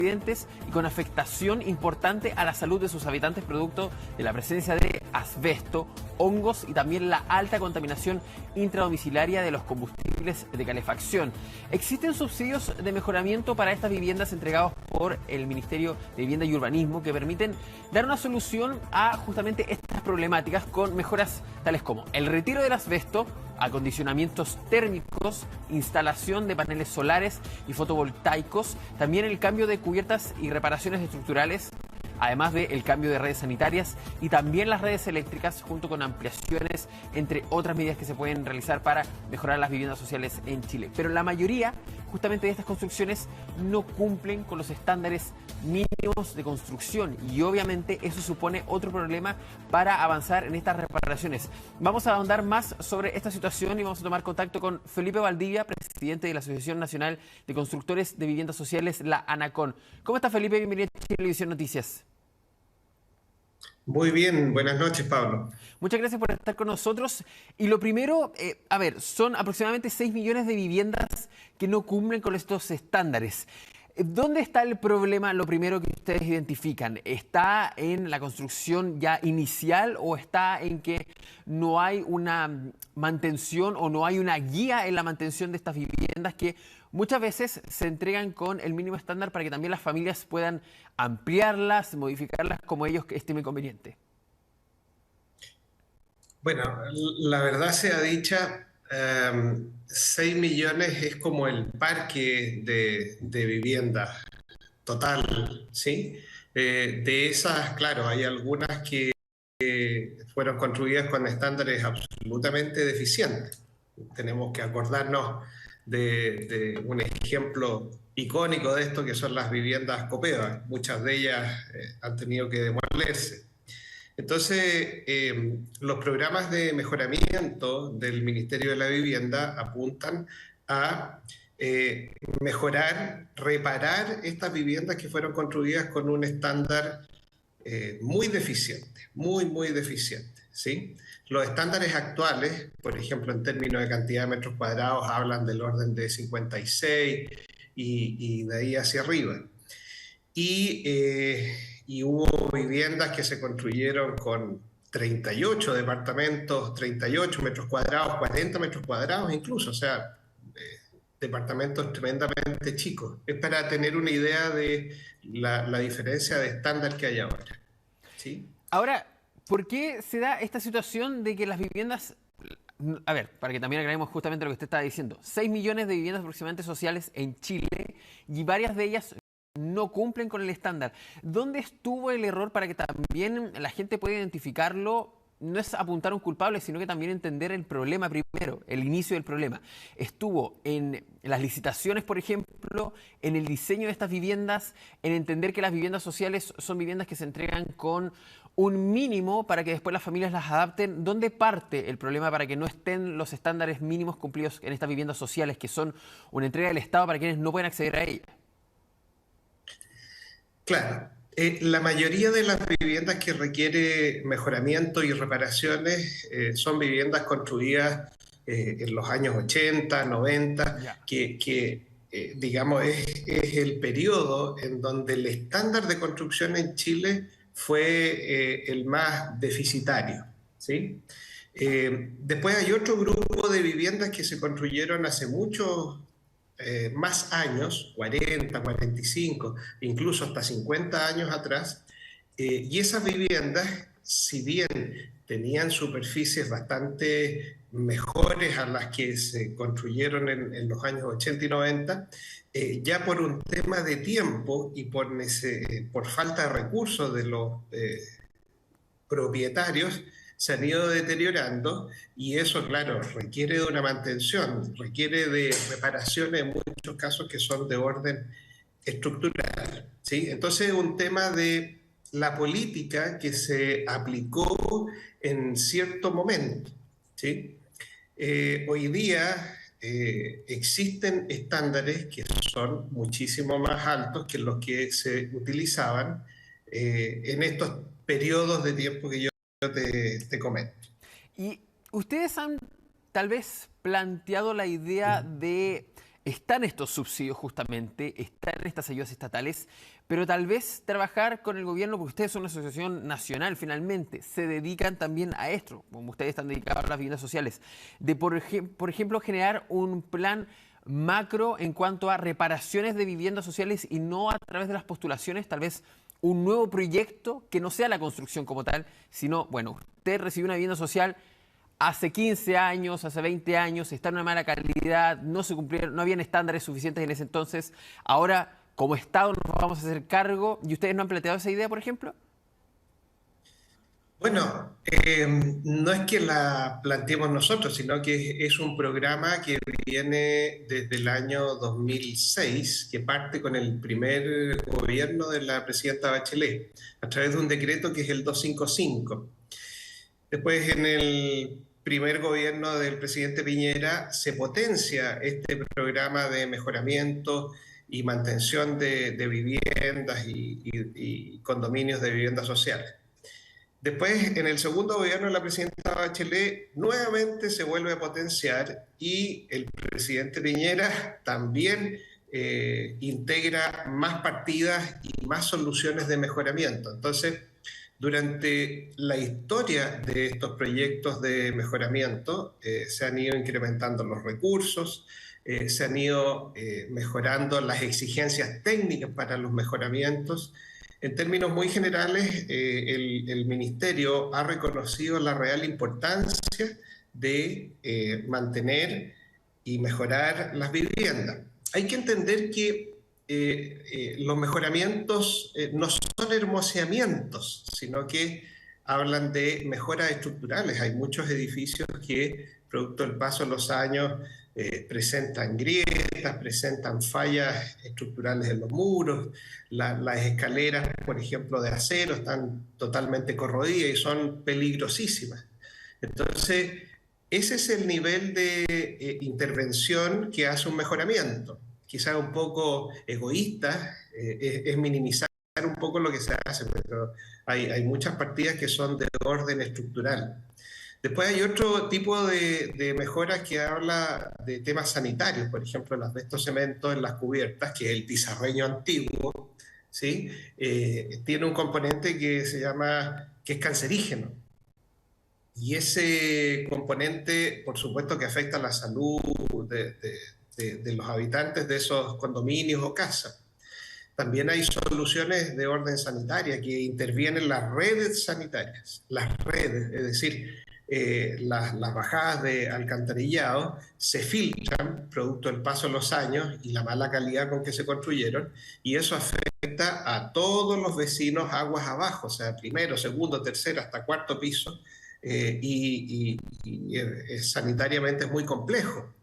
accidentes y con afectación importante a la salud de sus habitantes producto de la presencia de asbesto, hongos y también la alta contaminación intradomiciliaria de los combustibles de calefacción. Existen subsidios de mejoramiento para estas viviendas entregados por el Ministerio de Vivienda y Urbanismo que permiten dar una solución a justamente estas problemáticas con mejoras tales como el retiro del asbesto, acondicionamientos térmicos, instalación de paneles solares y fotovoltaicos, también el cambio de cubiertas y reparaciones estructurales, además del cambio de redes sanitarias y también las redes eléctricas, junto con ampliaciones, entre otras medidas que se pueden realizar para mejorar las viviendas sociales en Chile. Pero la mayoría justamente de estas construcciones no cumplen con los estándares mínimos de construcción y obviamente eso supone otro problema para avanzar en estas reparaciones. Vamos a ahondar más sobre esta situación y vamos a tomar contacto con Felipe Valdivia, presidente de la Asociación Nacional de Constructores de Viviendas Sociales, la ANACON. ¿Cómo está, Felipe? Bienvenido a Televisión Noticias. Muy bien, buenas noches, Pablo. Muchas gracias por estar con nosotros. Y lo primero, son aproximadamente 6 millones de viviendas que no cumplen con estos estándares. ¿Dónde está el problema, lo primero que ustedes identifican? ¿Está en la construcción ya inicial o está en que no hay una mantención o no hay una guía en la mantención de estas viviendas que muchas veces se entregan con el mínimo estándar para que también las familias puedan ampliarlas, modificarlas como ellos estimen conveniente? Bueno, la verdad sea dicha, 6 millones es como el parque de vivienda total, ¿sí? De esas, claro, hay algunas que fueron construidas con estándares absolutamente deficientes. Tenemos que acordarnos de un ejemplo icónico de esto, que son las viviendas Copeva. Muchas de ellas han tenido que demolerse. Entonces, los programas de mejoramiento del Ministerio de la Vivienda apuntan a mejorar, reparar estas viviendas que fueron construidas con un estándar muy deficiente, muy deficiente, ¿sí? Los estándares actuales, por ejemplo, en términos de cantidad de metros cuadrados, hablan del orden de 56 y de ahí hacia arriba. Y hubo viviendas que se construyeron con 38 departamentos, 38 metros cuadrados, 40 metros cuadrados incluso, o sea, departamentos tremendamente chicos. Es para tener una idea de la diferencia de estándar que hay ahora, ¿sí? Ahora, ¿por qué se da esta situación de que las viviendas... A ver, para que también agreguemos justamente lo que usted estaba diciendo. 6 millones de viviendas aproximadamente sociales en Chile y varias de ellas no cumplen con el estándar. ¿Dónde estuvo el error para que también la gente pueda identificarlo? No es apuntar a un culpable, sino que también entender el problema primero, el inicio del problema. ¿Estuvo en las licitaciones, por ejemplo, en el diseño de estas viviendas, en entender que las viviendas sociales son viviendas que se entregan con un mínimo para que después las familias las adapten? ¿Dónde parte el problema para que no estén los estándares mínimos cumplidos en estas viviendas sociales, que son una entrega del Estado para quienes no pueden acceder a ellas? Claro, la mayoría de las viviendas que requiere mejoramiento y reparaciones son viviendas construidas en los años 80, 90, Ya. digamos es el periodo en donde el estándar de construcción en Chile fue el más deficitario, ¿sí? Después hay otro grupo de viviendas que se construyeron hace muchos más años, 40, 45, incluso hasta 50 años atrás, y esas viviendas, si bien tenían superficies bastante mejores a las que se construyeron en los años 80 y 90, ya por un tema de tiempo y por falta de recursos de los propietarios, se han ido deteriorando y eso, claro, requiere de una mantención, requiere de reparaciones en muchos casos que son de orden estructural, ¿sí? Entonces es un tema de la política que se aplicó en cierto momento, ¿sí? Hoy día existen estándares que son muchísimo más altos que los que se utilizaban en estos periodos de tiempo que yo te comento. Y ustedes han tal vez planteado la idea de están estos subsidios justamente, están estas ayudas estatales, pero tal vez trabajar con el gobierno, porque ustedes son una asociación nacional finalmente, se dedican también a esto, como ustedes están dedicados a las viviendas sociales, de por ejemplo generar un plan macro en cuanto a reparaciones de viviendas sociales y no a través de las postulaciones, tal vez un nuevo proyecto que no sea la construcción como tal, sino, bueno, usted recibió una vivienda social hace 15 años, hace 20 años, está en una mala calidad, no se cumplieron, no habían estándares suficientes en ese entonces. Ahora, como Estado, nos vamos a hacer cargo. ¿Y ustedes no han planteado esa idea, por ejemplo? Bueno, no es que la planteemos nosotros, sino que es un programa que viene desde el año 2006, que parte con el primer gobierno de la presidenta Bachelet, a través de un decreto que es el 255. Después, en el primer gobierno del presidente Piñera, se potencia este programa de mejoramiento y mantención de viviendas y condominios de vivienda social. Después, en el segundo gobierno de la presidenta Bachelet, nuevamente se vuelve a potenciar y el presidente Piñera también integra más partidas y más soluciones de mejoramiento. Entonces, durante la historia de estos proyectos de mejoramiento, se han ido incrementando los recursos, se han ido mejorando las exigencias técnicas para los mejoramientos. En términos muy generales, el Ministerio ha reconocido la real importancia de mantener y mejorar las viviendas. Hay que entender que los mejoramientos no son hermoseamientos, sino que hablan de mejoras estructurales. Hay muchos edificios que, producto del paso de los años, presentan grietas, presentan fallas estructurales en los muros, las escaleras, por ejemplo, de acero están totalmente corrodidas y son peligrosísimas. Entonces, ese es el nivel de intervención que hace un mejoramiento. Quizás un poco egoísta, es minimizar un poco lo que se hace, pero hay muchas partidas que son de orden estructural. Después hay otro tipo de mejoras que habla de temas sanitarios, por ejemplo, el asbesto cemento en las cubiertas, que es el tizarreño antiguo, ¿sí? Tiene un componente que se llama, que es cancerígeno. Y ese componente, por supuesto, que afecta a la salud de los habitantes de esos condominios o casas. También hay soluciones de orden sanitaria que intervienen las redes sanitarias, las redes, es decir, las bajadas de alcantarillado se filtran producto del paso de los años y la mala calidad con que se construyeron, y eso afecta a todos los vecinos aguas abajo, o sea, primero, segundo, tercero, hasta cuarto piso, sanitariamente es muy complejo.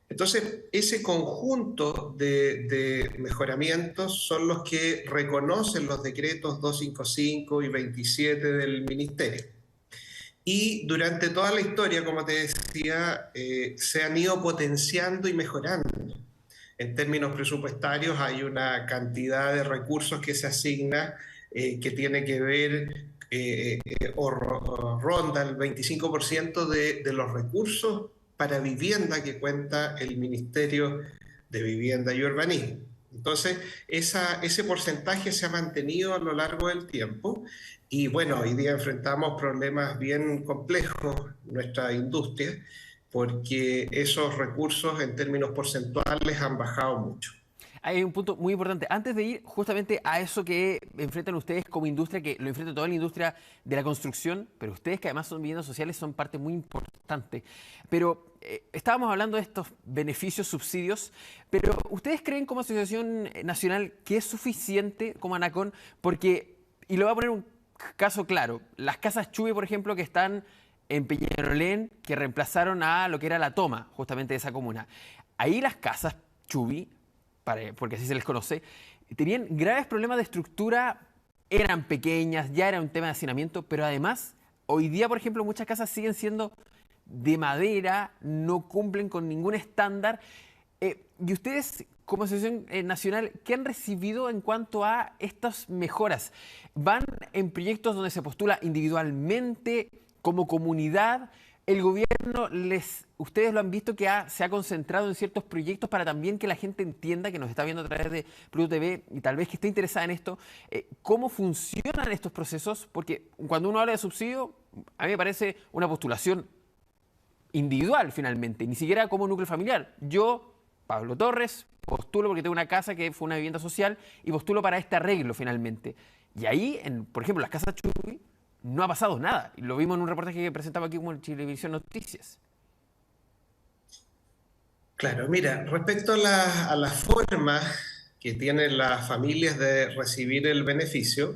Entonces, ese conjunto de mejoramientos son los que reconocen los decretos 255 y 27 del Ministerio. Y durante toda la historia, como te decía, se han ido potenciando y mejorando. En términos presupuestarios hay una cantidad de recursos que se asigna que tiene que ver o ronda el 25% de los recursos para vivienda que cuenta el Ministerio de Vivienda y Urbanismo. Entonces, ese porcentaje se ha mantenido a lo largo del tiempo y bueno, hoy día enfrentamos problemas bien complejos en nuestra industria porque esos recursos en términos porcentuales han bajado mucho. Hay un punto muy importante. Antes de ir justamente a eso que enfrentan ustedes como industria, que lo enfrenta toda la industria de la construcción, pero ustedes que además son viviendas sociales son parte muy importante. Pero estábamos hablando de estos beneficios, subsidios, pero ¿ustedes creen como Asociación Nacional que es suficiente como ANACON? Porque, y le voy a poner un caso claro, las casas Chuy, por ejemplo, que están en Peñalolén, que reemplazaron a lo que era la toma justamente de esa comuna. Ahí las casas Chuy, porque así se les conoce, tenían graves problemas de estructura, eran pequeñas, ya era un tema de hacinamiento, pero además, hoy día, por ejemplo, muchas casas siguen siendo de madera, no cumplen con ningún estándar. Y ustedes, como Asociación Nacional, ¿qué han recibido en cuanto a estas mejoras? ¿Van en proyectos donde se postula individualmente, como comunidad? El gobierno, ustedes lo han visto que se ha concentrado en ciertos proyectos para también que la gente entienda, que nos está viendo a través de Pluto TV y tal vez que esté interesada en esto, cómo funcionan estos procesos, porque cuando uno habla de subsidio, a mí me parece una postulación individual finalmente, ni siquiera como núcleo familiar. Yo, Pablo Torres, postulo porque tengo una casa que fue una vivienda social y postulo para este arreglo finalmente. Y ahí, por ejemplo, las casas Chuy, no ha pasado nada. Lo vimos en un reportaje que presentaba aquí como en Chilevisión Noticias. Claro, mira, respecto a la forma que tienen las familias de recibir el beneficio,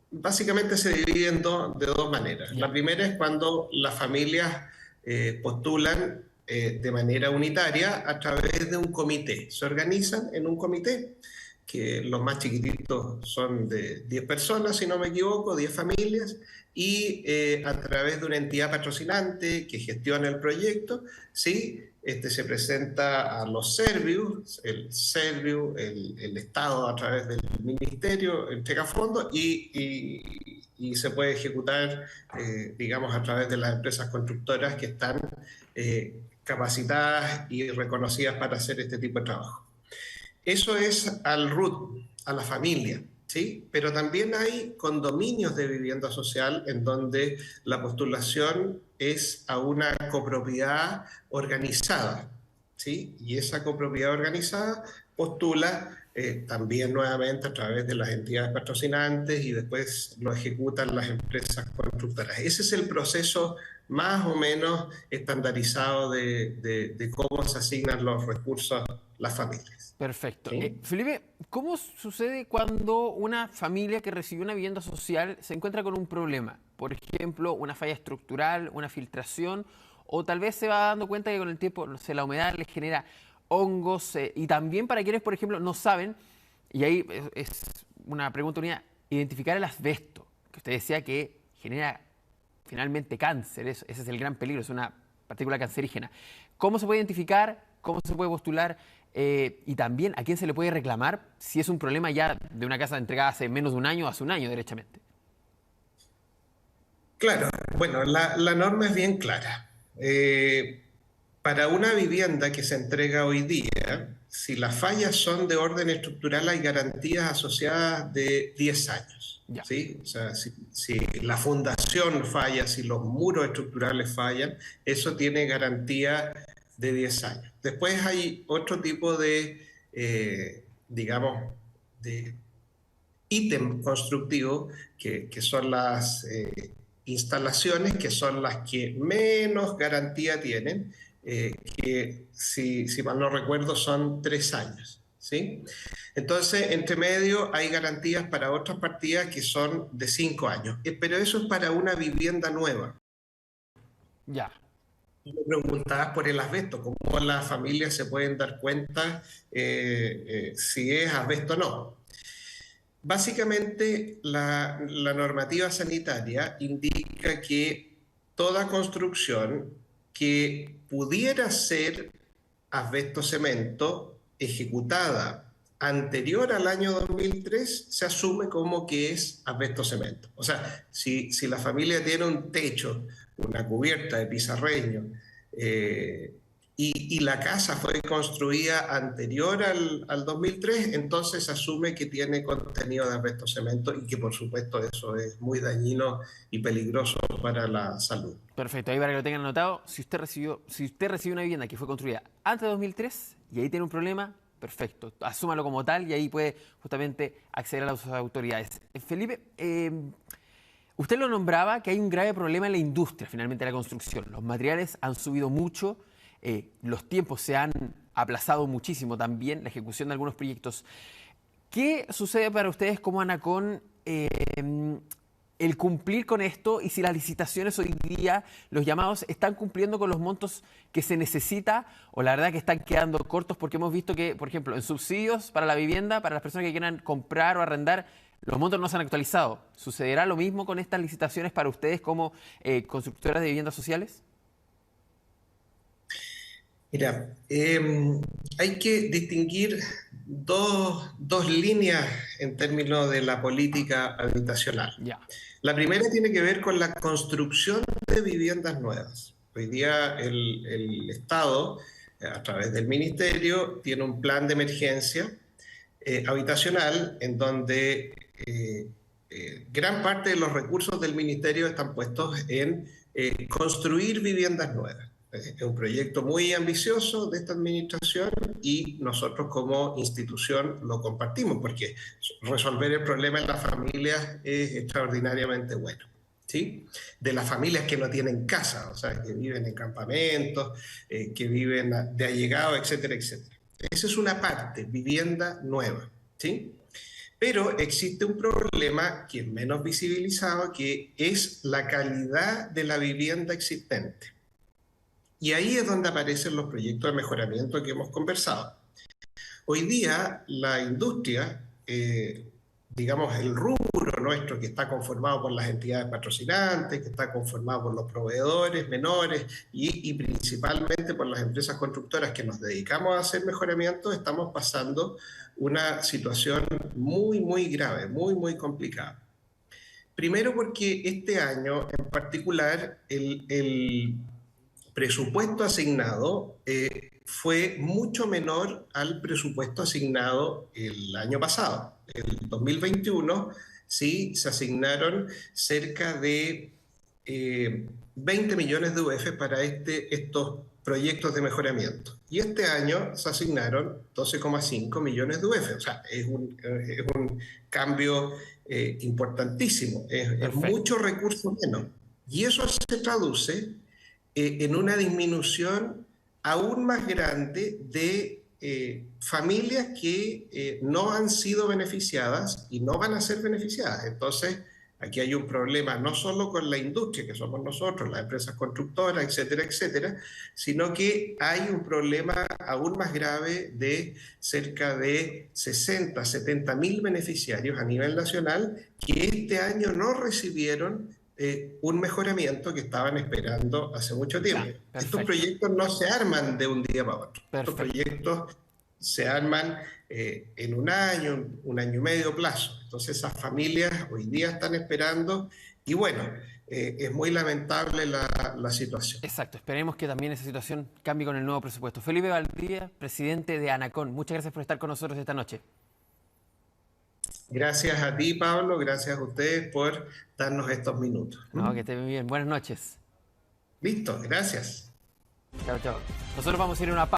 básicamente se divide de dos maneras. La Ya. primera es cuando las familias postulan de manera unitaria a través de un comité. Se organizan en un comité, que los más chiquititos son de 10 personas, si no me equivoco, 10 familias, y a través de una entidad patrocinante que gestiona el proyecto, ¿sí? Se presenta a los Servius, el Estado a través del Ministerio entrega fondos y se puede ejecutar, digamos, a través de las empresas constructoras que están capacitadas y reconocidas para hacer este tipo de trabajo. Eso es al RUT, a la familia, ¿sí? Pero también hay condominios de vivienda social en donde la postulación es a una copropiedad organizada, ¿sí? Y esa copropiedad organizada postula también nuevamente a través de las entidades patrocinantes y después lo ejecutan las empresas constructoras. Ese es el proceso más o menos estandarizado de cómo se asignan los recursos a las familias. Perfecto. ¿Sí? Felipe, ¿cómo sucede cuando una familia que recibió una vivienda social se encuentra con un problema? Por ejemplo, una falla estructural, una filtración, o tal vez se va dando cuenta que con el tiempo, no sé, la humedad les genera hongos, y también para quienes, por ejemplo, no saben, y ahí es una pregunta unida, identificar el asbesto, que usted decía que genera finalmente cáncer, ese es el gran peligro, es una partícula cancerígena. ¿Cómo se puede identificar? ¿Cómo se puede postular? Y también a quién se le puede reclamar si es un problema ya de una casa entregada hace menos de un año o hace un año, derechamente. Claro, bueno, la norma es bien clara. Para una vivienda que se entrega hoy día, si las fallas son de orden estructural, hay garantías asociadas de 10 años. Ya. ¿Sí? O sea, si la fundación falla, si los muros estructurales fallan, eso tiene garantía de 10 años. Después hay otro tipo de, digamos, de ítem constructivo que son las instalaciones, que son las que menos garantía tienen, que si mal no recuerdo son 3 años. ¿Sí? Entonces, entre medio hay garantías para otras partidas que son de 5 años, pero eso es para una vivienda nueva. Ya. Me preguntabas por el asbesto, cómo las familias se pueden dar cuenta si es asbesto o no. Básicamente, la normativa sanitaria indica que toda construcción que pudiera ser asbesto cemento ejecutada anterior al año 2003 se asume como que es asbesto cemento. O sea, si la familia tiene un techo, una cubierta de pizarreño, y la casa fue construida anterior al 2003, entonces se asume que tiene contenido de asbesto cemento y que por supuesto eso es muy dañino y peligroso para la salud. Perfecto, ahí para que lo tengan anotado, si usted recibió una vivienda que fue construida antes de 2003 y ahí tiene un problema, perfecto, asúmalo como tal y ahí puede justamente acceder a las autoridades. Felipe, usted lo nombraba que hay un grave problema en la industria, finalmente, de la construcción. Los materiales han subido mucho, los tiempos se han aplazado muchísimo también, la ejecución de algunos proyectos. ¿Qué sucede para ustedes como ANACON el cumplir con esto y si las licitaciones hoy día, los llamados, están cumpliendo con los montos que se necesita o la verdad que están quedando cortos? Porque hemos visto que, por ejemplo, en subsidios para la vivienda, para las personas que quieran comprar o arrendar, los montos no se han actualizado. ¿Sucederá lo mismo con estas licitaciones para ustedes como constructoras de viviendas sociales? Mira, hay que distinguir dos líneas en términos de la política habitacional. Ya, La primera tiene que ver con la construcción de viviendas nuevas. Hoy día el Estado, a través del Ministerio, tiene un plan de emergencia habitacional en donde gran parte de los recursos del Ministerio están puestos en construir viviendas nuevas. Es un proyecto muy ambicioso de esta administración y nosotros como institución lo compartimos porque resolver el problema en las familias es extraordinariamente bueno. ¿Sí? De las familias que no tienen casa, o sea, que viven en campamentos, que viven de allegado, etcétera, etcétera. Esa es una parte, vivienda nueva. ¿Sí? Pero existe un problema que es menos visibilizado, que es la calidad de la vivienda existente. Y ahí es donde aparecen los proyectos de mejoramiento que hemos conversado. Hoy día la industria, digamos el rubro nuestro que está conformado por las entidades patrocinantes, que está conformado por los proveedores menores y principalmente por las empresas constructoras que nos dedicamos a hacer mejoramientos, estamos pasando una situación muy grave, muy complicada. Primero porque este año en particular el presupuesto asignado fue mucho menor al presupuesto asignado el año pasado. El 2021 sí se asignaron cerca de 20 millones de UF para estos proyectos de mejoramiento. Y este año se asignaron 12,5 millones de UF. O sea, es un cambio importantísimo. Es mucho recurso menos. Y eso se traduce en una disminución aún más grande de familias que no han sido beneficiadas y no van a ser beneficiadas. Entonces, aquí hay un problema no solo con la industria, que somos nosotros, las empresas constructoras, etcétera, etcétera, sino que hay un problema aún más grave de cerca de 60, 70 mil beneficiarios a nivel nacional que este año no recibieron un mejoramiento que estaban esperando hace mucho tiempo. ya, Estos proyectos no se arman de un día para otro. Perfecto. Estos proyectos se arman en un año y medio plazo. Entonces esas familias hoy día están esperando y bueno, es muy lamentable la situación. Exacto, esperemos que también esa situación cambie con el nuevo presupuesto. Felipe Valdivia, presidente de ANACON, muchas gracias por estar con nosotros esta noche. Gracias a ti, Pablo, gracias a ustedes por darnos estos minutos. No, que esté muy bien. Buenas noches. Listo, gracias. Chao, chao. Nosotros vamos a ir a una pausa.